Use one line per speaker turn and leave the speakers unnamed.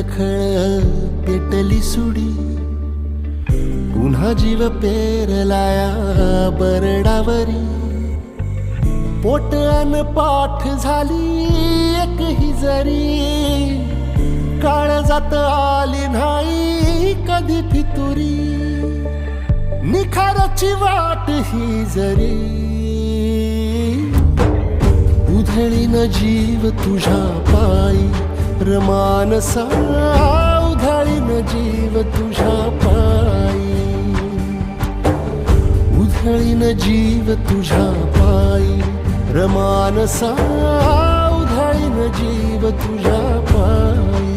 खळ पेटली सुडी, पुन्हा जीव पेरलाया बरडावरी. पोट अन पाठ झाली एक ही जरी, काळजात आली नाही कधी फितुरी. निखाराची वाट ही जरी, उधळीन जीव तुझ्या पायी रमानसा. उधळीन जीव तुझ्या पायी, उधळीन जीव तुझ्या पायी रमानसा. उधळीन जीव तुझ्या पायी.